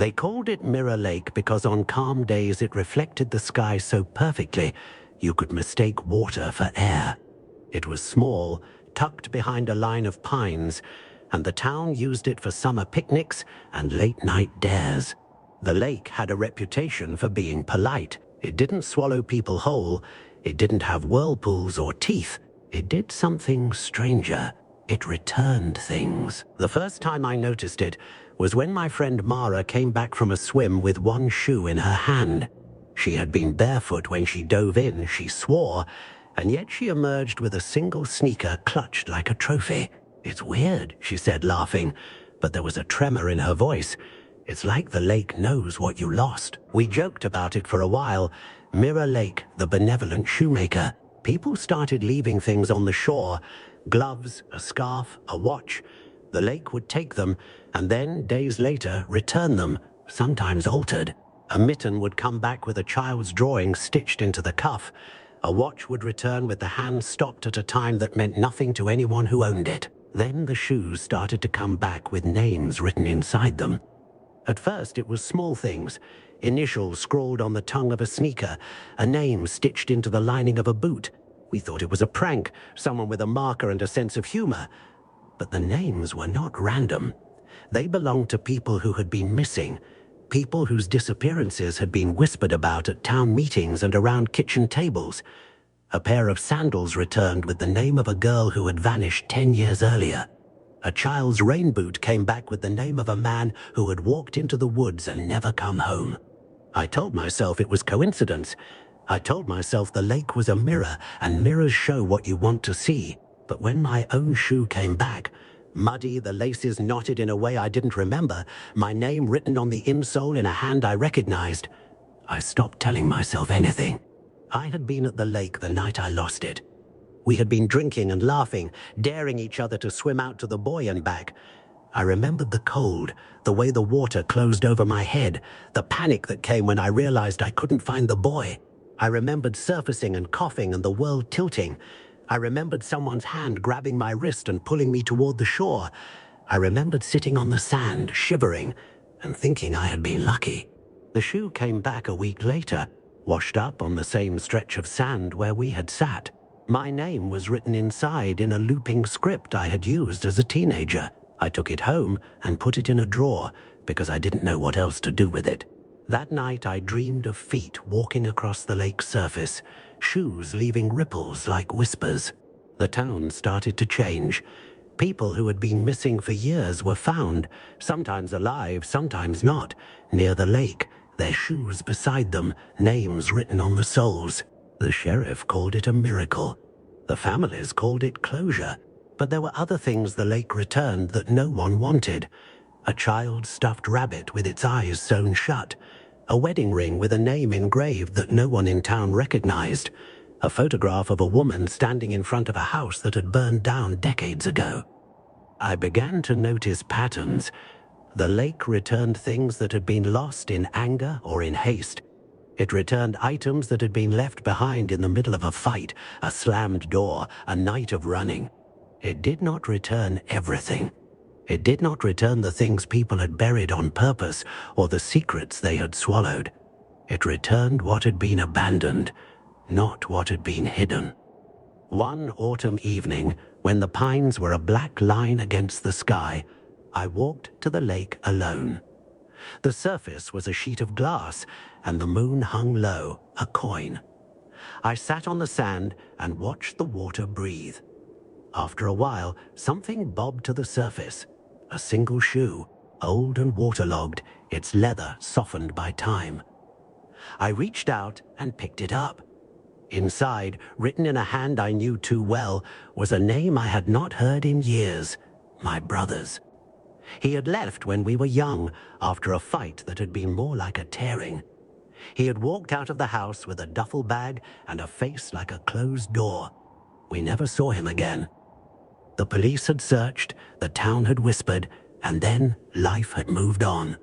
They called it Mirror Lake because on calm days it reflected the sky so perfectly you could mistake water for air. It was small, tucked behind a line of pines, and the town used it for summer picnics and late-night dares. The lake had a reputation for being polite. It didn't swallow people whole. It didn't have whirlpools or teeth. It did something stranger. It returned things. The first time I noticed it was when my friend Mara came back from a swim with one shoe in her hand. She had been barefoot when she dove in, she swore, and yet she emerged with a single sneaker clutched like a trophy. "It's weird," she said, laughing, but there was a tremor in her voice. "It's like the lake knows what you lost." We joked about it for a while. Mirror Lake, the benevolent shoemaker. People started leaving things on the shore. Gloves, a scarf, a watch. The lake would take them, and then, days later, return them, sometimes altered. A mitten would come back with a child's drawing stitched into the cuff. A watch would return with the hand stopped at a time that meant nothing to anyone who owned it. Then the shoes started to come back with names written inside them. At first it was small things. Initials scrawled on the tongue of a sneaker, a name stitched into the lining of a boot. We thought it was a prank, someone with a marker and a sense of humor. But the names were not random. They belonged to people who had been missing, people whose disappearances had been whispered about at town meetings and around kitchen tables. A pair of sandals returned with the name of a girl who had vanished 10 years earlier. A child's rain boot came back with the name of a man who had walked into the woods and never come home. I told myself it was coincidence. I told myself the lake was a mirror, and mirrors show what you want to see. But when my own shoe came back, muddy, the laces knotted in a way I didn't remember, my name written on the insole in a hand I recognized, I stopped telling myself anything. I had been at the lake the night I lost it. We had been drinking and laughing, daring each other to swim out to the buoy and back. I remembered the cold, the way the water closed over my head, the panic that came when I realized I couldn't find the buoy. I remembered surfacing and coughing and the world tilting. I remembered someone's hand grabbing my wrist and pulling me toward the shore. I remembered sitting on the sand, shivering, and thinking I had been lucky. The shoe came back a week later, washed up on the same stretch of sand where we had sat. My name was written inside in a looping script I had used as a teenager. I took it home and put it in a drawer because I didn't know what else to do with it. That night I dreamed of feet walking across the lake's surface, shoes leaving ripples like whispers. The town started to change. People who had been missing for years were found, sometimes alive, sometimes not, near the lake, their shoes beside them, names written on the soles. The sheriff called it a miracle. The families called it closure. But there were other things the lake returned that no one wanted. A child's stuffed rabbit with its eyes sewn shut. A wedding ring with a name engraved that no one in town recognized. A photograph of a woman standing in front of a house that had burned down decades ago. I began to notice patterns. The lake returned things that had been lost in anger or in haste. It returned items that had been left behind in the middle of a fight, a slammed door, a night of running. It did not return everything. It did not return the things people had buried on purpose or the secrets they had swallowed. It returned what had been abandoned, not what had been hidden. One autumn evening, when the pines were a black line against the sky, I walked to the lake alone. The surface was a sheet of glass, and the moon hung low, a coin. I sat on the sand and watched the water breathe. After a while, something bobbed to the surface. A single shoe, old and waterlogged, its leather softened by time. I reached out and picked it up. Inside, written in a hand I knew too well, was a name I had not heard in years, my brother's. He had left when we were young, after a fight that had been more like a tearing. He had walked out of the house with a duffel bag and a face like a closed door. We never saw him again. The police had searched, the town had whispered, and then life had moved on.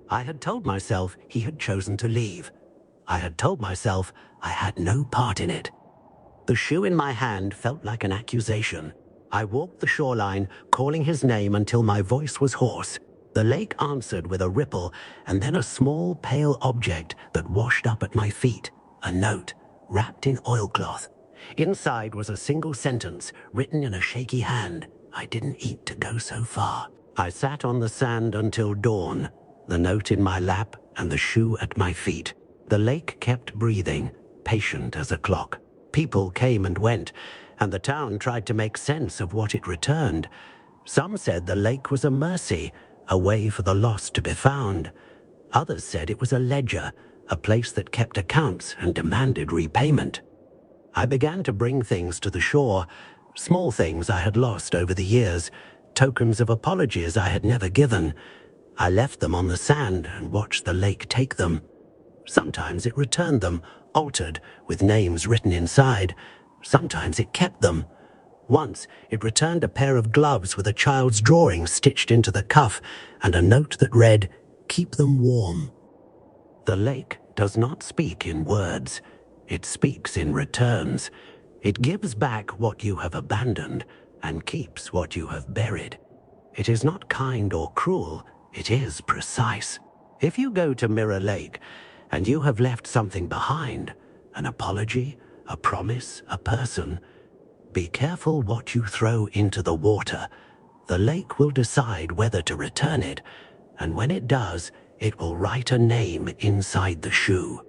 I had told myself he had chosen to leave. I had told myself I had no part in it. The shoe in my hand felt like an accusation. I walked the shoreline, calling his name until my voice was hoarse. The lake answered with a ripple, and then a small, pale object that washed up at my feet. A note, wrapped in oilcloth. Inside was a single sentence, written in a shaky hand. I didn't eat to go so far. I sat on the sand until dawn, the note in my lap and the shoe at my feet. The lake kept breathing, patient as a clock. People came and went, and the town tried to make sense of what it returned. Some said the lake was a mercy, a way for the lost to be found. Others said it was a ledger, a place that kept accounts and demanded repayment. I began to bring things to the shore, small things I had lost over the years, tokens of apologies I had never given. I left them on the sand and watched the lake take them. Sometimes it returned them, altered, with names written inside. Sometimes it kept them. Once, it returned a pair of gloves with a child's drawing stitched into the cuff and a note that read, "Keep them warm." The lake does not speak in words. It speaks in returns. It gives back what you have abandoned and keeps what you have buried. It is not kind or cruel. It is precise. If you go to Mirror Lake and you have left something behind, an apology, a promise, a person, be careful what you throw into the water. The lake will decide whether to return it, and when it does, it will write a name inside the shoe.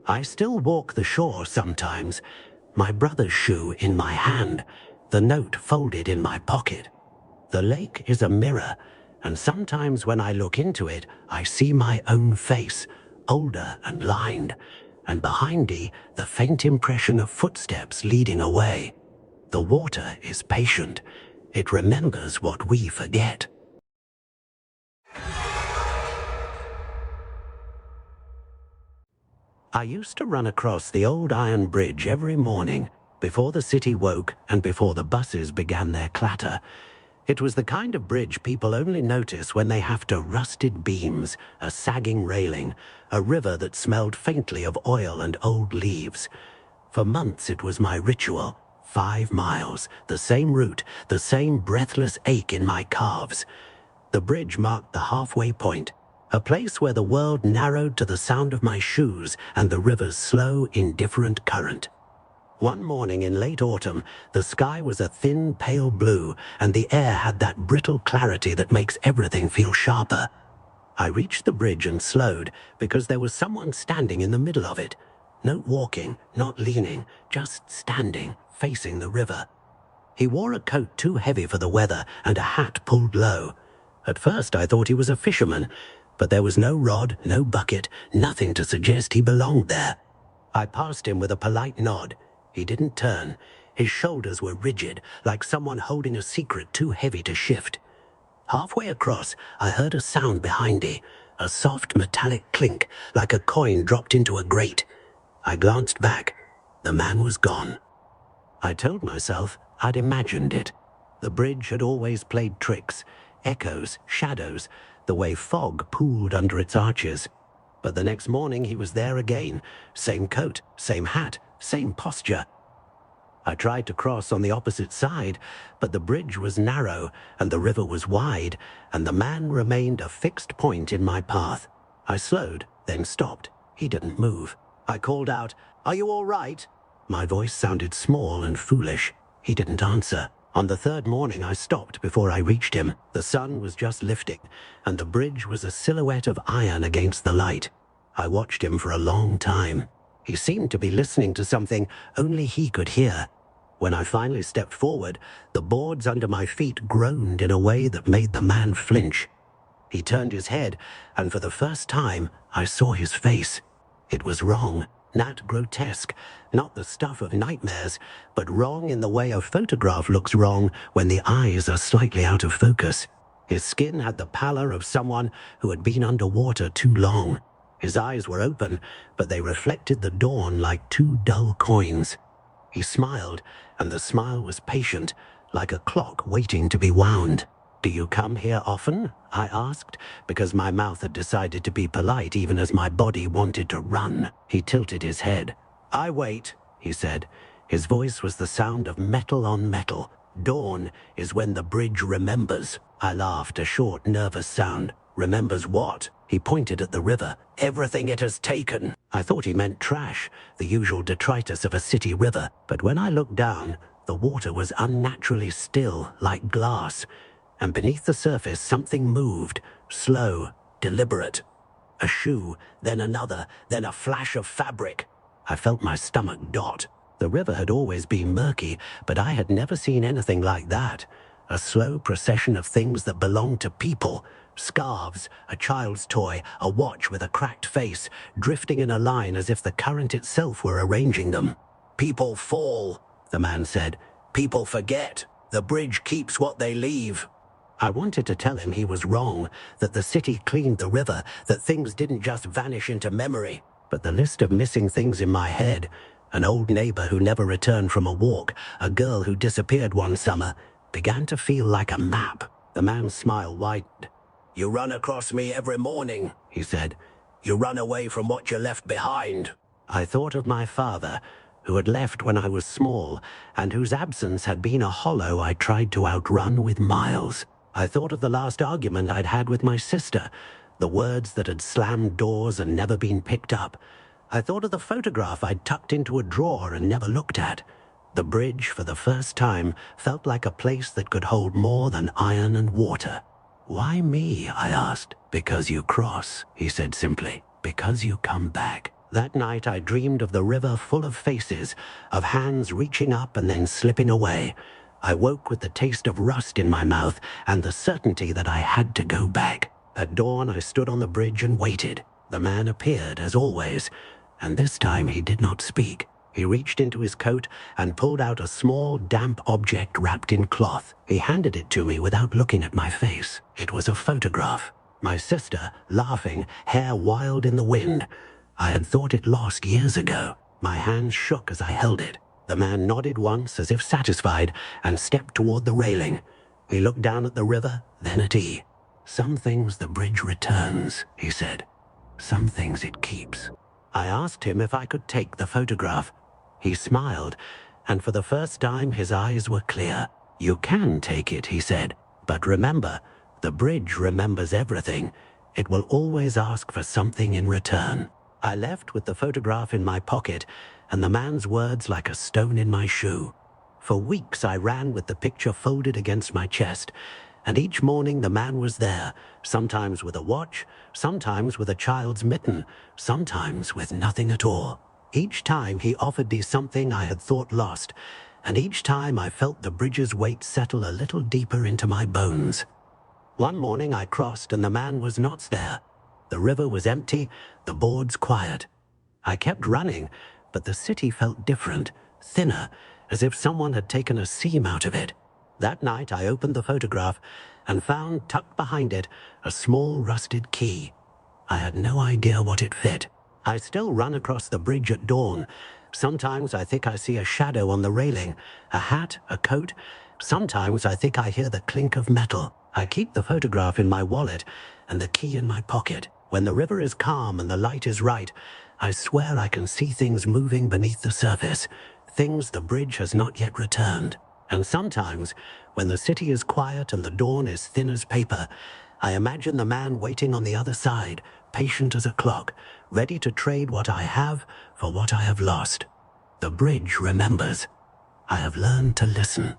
I still walk the shore sometimes, my brother's shoe in my hand, the note folded in my pocket. The lake is a mirror, and sometimes when I look into it, I see my own face, older and lined, and behind me, the faint impression of footsteps leading away. The water is patient. It remembers what we forget. I used to run across the old iron bridge every morning, before the city woke and before the buses began their clatter. It was the kind of bridge people only notice when they have to rusted beams, a sagging railing, a river that smelled faintly of oil and old leaves. For months it was my ritual. 5 miles, the same route, the same breathless ache in my calves. The bridge marked the halfway point, a place where the world narrowed to the sound of my shoes and the river's slow, indifferent current. One morning in late autumn, the sky was a thin, pale blue, and the air had that brittle clarity that makes everything feel sharper. I reached the bridge and slowed, because there was someone standing in the middle of it. Not walking, not leaning, just standing, facing the river. He wore a coat too heavy for the weather and a hat pulled low. At first I thought he was a fisherman, but there was no rod, no bucket, nothing to suggest he belonged there. I passed him with a polite nod. He didn't turn. His shoulders were rigid, like someone holding a secret too heavy to shift. Halfway across, I heard a sound behind me, a soft metallic clink, like a coin dropped into a grate. I glanced back. The man was gone. I told myself I'd imagined it. The bridge had always played tricks, echoes, shadows, the way fog pooled under its arches. But the next morning he was there again, same coat, same hat, same posture. I tried to cross on the opposite side, but the bridge was narrow and the river was wide, and the man remained a fixed point in my path. I slowed, then stopped. He didn't move. I called out, "Are you all right?" My voice sounded small and foolish. He didn't answer. On the third morning I stopped before I reached him. The sun was just lifting, and the bridge was a silhouette of iron against the light. I watched him for a long time. He seemed to be listening to something only he could hear. When I finally stepped forward, the boards under my feet groaned in a way that made the man flinch. He turned his head, and for the first time I saw his face. It was wrong. Not grotesque, not the stuff of nightmares, but wrong in the way a photograph looks wrong when the eyes are slightly out of focus. His skin had the pallor of someone who had been underwater too long. His eyes were open, but they reflected the dawn like two dull coins. He smiled, and the smile was patient, like a clock waiting to be wound. "Do you come here often?" I asked, because my mouth had decided to be polite even as my body wanted to run. He tilted his head. "I wait," he said. His voice was the sound of metal on metal, Dawn is when the bridge remembers. I laughed, a short, nervous sound. Remembers what? He pointed at the river. Everything it has taken. I thought he meant trash, the usual detritus of a city river. But when I looked down, the water was unnaturally still, like glass. And beneath the surface, something moved, slow, deliberate. A shoe, then another, then a flash of fabric. I felt my stomach dot. The river had always been murky, but I had never seen anything like that. A slow procession of things that belonged to people. Scarves, a child's toy, a watch with a cracked face, drifting in a line as if the current itself were arranging them. People fall, the man said. People forget. The bridge keeps what they leave. I wanted to tell him he was wrong, that the city cleaned the river, that things didn't just vanish into memory. But the list of missing things in my head, an old neighbor who never returned from a walk, a girl who disappeared one summer, began to feel like a map. The man's smile widened. You run across me every morning, he said. You run away from what you left behind. I thought of my father, who had left when I was small, and whose absence had been a hollow I tried to outrun with miles. I thought of the last argument I'd had with my sister, the words that had slammed doors and never been picked up. I thought of the photograph I'd tucked into a drawer and never looked at. The bridge, for the first time, felt like a place that could hold more than iron and water. Why me? I asked. Because you cross, he said simply. Because you come back. That night I dreamed of the river full of faces, of hands reaching up and then slipping away. I woke with the taste of rust in my mouth and the certainty that I had to go back. At dawn I stood on the bridge and waited. The man appeared, as always, and this time he did not speak. He reached into his coat and pulled out a small, damp object wrapped in cloth. He handed it to me without looking at my face. It was a photograph. My sister, laughing, hair wild in the wind. I had thought it lost years ago. My hands shook as I held it. The man nodded once, as if satisfied, and stepped toward the railing. He looked down at the river, then at E. Some things the bridge returns, he said. Some things it keeps. I asked him if I could take the photograph. He smiled, and for the first time his eyes were clear. You can take it, he said, but remember, the bridge remembers everything. It will always ask for something in return. I left with the photograph in my pocket, and the man's words like a stone in my shoe. For weeks I ran with the picture folded against my chest, and each morning the man was there, sometimes with a watch, sometimes with a child's mitten, sometimes with nothing at all. Each time he offered me something I had thought lost, and each time I felt the bridge's weight settle a little deeper into my bones. One morning I crossed and the man was not there. The river was empty, the boards quiet. I kept running, but the city felt different, thinner, as if someone had taken a seam out of it. That night I opened the photograph and found, tucked behind it, a small rusted key. I had no idea what it fit. I still run across the bridge at dawn. Sometimes I think I see a shadow on the railing, a hat, a coat. Sometimes I think I hear the clink of metal. I keep the photograph in my wallet and the key in my pocket. When the river is calm and the light is right, I swear I can see things moving beneath the surface, things the bridge has not yet returned. And sometimes, when the city is quiet and the dawn is thin as paper, I imagine the man waiting on the other side, patient as a clock, ready to trade what I have for what I have lost. The bridge remembers. I have learned to listen.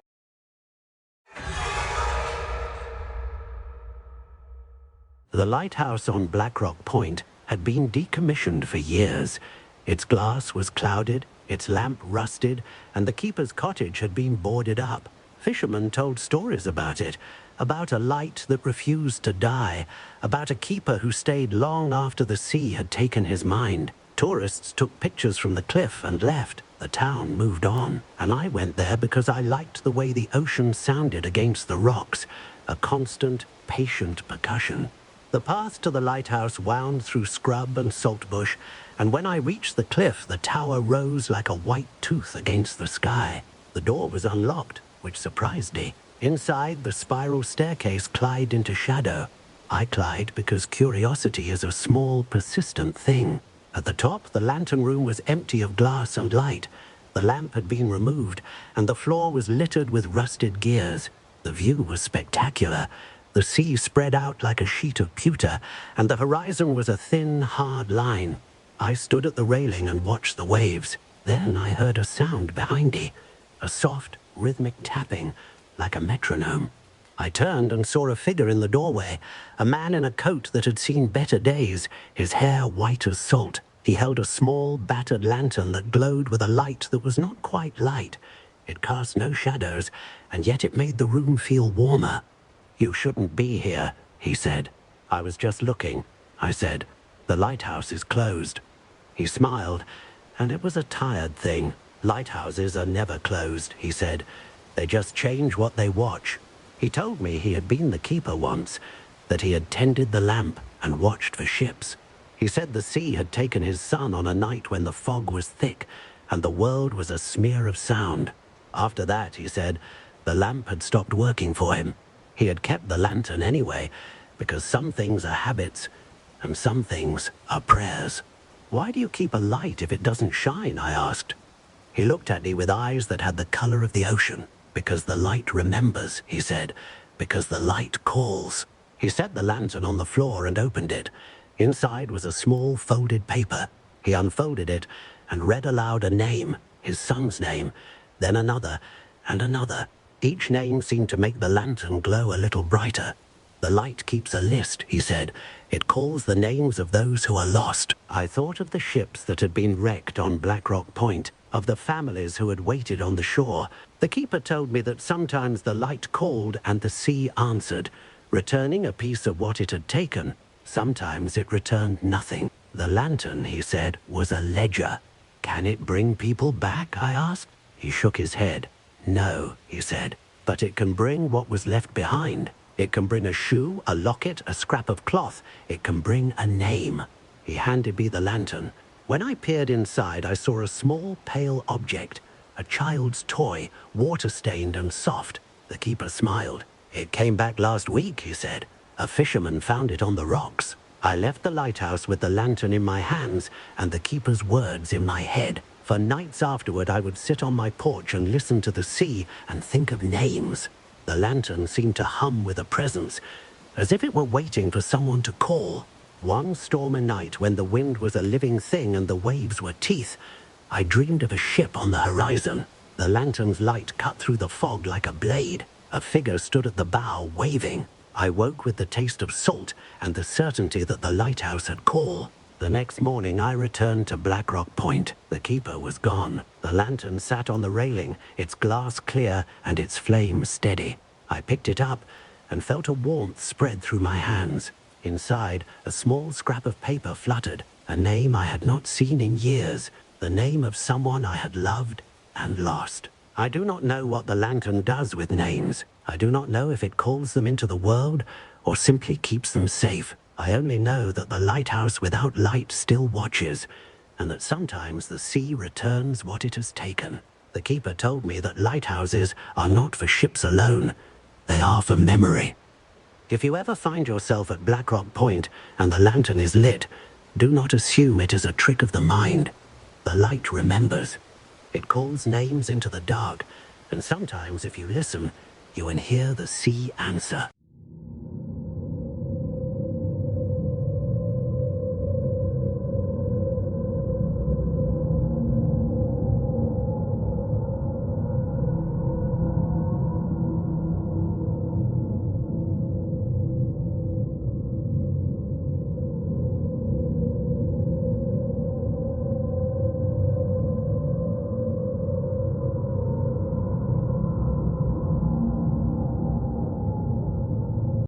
The lighthouse on Blackrock Point had been decommissioned for years. Its glass was clouded, its lamp rusted, and the keeper's cottage had been boarded up. Fishermen told stories about it, about a light that refused to die, about a keeper who stayed long after the sea had taken his mind. Tourists took pictures from the cliff and left. The town moved on, and I went there because I liked the way the ocean sounded against the rocks, a constant, patient percussion. The path to the lighthouse wound through scrub and saltbush, and when I reached the cliff, the tower rose like a white tooth against the sky. The door was unlocked, which surprised me. Inside, the spiral staircase climbed into shadow. I climbed because curiosity is a small, persistent thing. At the top, the lantern room was empty of glass and light. The lamp had been removed, and the floor was littered with rusted gears. The view was spectacular. The sea spread out like a sheet of pewter, and the horizon was a thin, hard line. I stood at the railing and watched the waves. Then I heard a sound behind me, a soft, rhythmic tapping, like a metronome. I turned and saw a figure in the doorway, a man in a coat that had seen better days, his hair white as salt. He held a small, battered lantern that glowed with a light that was not quite light. It cast no shadows, and yet it made the room feel warmer. "You shouldn't be here," he said. "I was just looking," I said. "The lighthouse is closed." He smiled, and it was a tired thing. "Lighthouses are never closed," he said. "They just change what they watch." He told me he had been the keeper once, that he had tended the lamp and watched for ships. He said the sea had taken his son on a night when the fog was thick and the world was a smear of sound. After that, he said, the lamp had stopped working for him. He had kept the lantern anyway, because some things are habits and some things are prayers. "Why do you keep a light if it doesn't shine?" I asked. He looked at me with eyes that had the color of the ocean. "Because the light remembers," he said. "Because the light calls." He set the lantern on the floor and opened it. Inside was a small folded paper. He unfolded it and read aloud a name, his son's name, then another and another. Each name seemed to make the lantern glow a little brighter. "The light keeps a list," he said. "It calls the names of those who are lost." I thought of the ships that had been wrecked on Black Rock Point, of the families who had waited on the shore. The keeper told me that sometimes the light called and the sea answered, returning a piece of what it had taken. Sometimes it returned nothing. The lantern, he said, was a ledger. "Can it bring people back?" I asked. He shook his head. "No," he said, "but it can bring what was left behind. It can bring a shoe, a locket, a scrap of cloth. It can bring a name." He handed me the lantern. When I peered inside, I saw a small, pale object, a child's toy, water-stained and soft. The keeper smiled. "It came back last week," he said. "A fisherman found it on the rocks." I left the lighthouse with the lantern in my hands and the keeper's words in my head. For nights afterward, I would sit on my porch and listen to the sea and think of names. The lantern seemed to hum with a presence, as if it were waiting for someone to call. One stormy night, when the wind was a living thing and the waves were teeth, I dreamed of a ship on the horizon. The lantern's light cut through the fog like a blade. A figure stood at the bow, waving. I woke with the taste of salt and the certainty that the lighthouse had called. The next morning, I returned to Black Rock Point. The keeper was gone. The lantern sat on the railing, its glass clear and its flame steady. I picked it up and felt a warmth spread through my hands. Inside, a small scrap of paper fluttered, a name I had not seen in years, the name of someone I had loved and lost. I do not know what the lantern does with names. I do not know if it calls them into the world or simply keeps them safe. I only know that the lighthouse without light still watches, and that sometimes the sea returns what it has taken. The keeper told me that lighthouses are not for ships alone. They are for memory. If you ever find yourself at Black Rock Point and the lantern is lit, do not assume it is a trick of the mind. The light remembers. It calls names into the dark, and sometimes if you listen, you can hear the sea answer.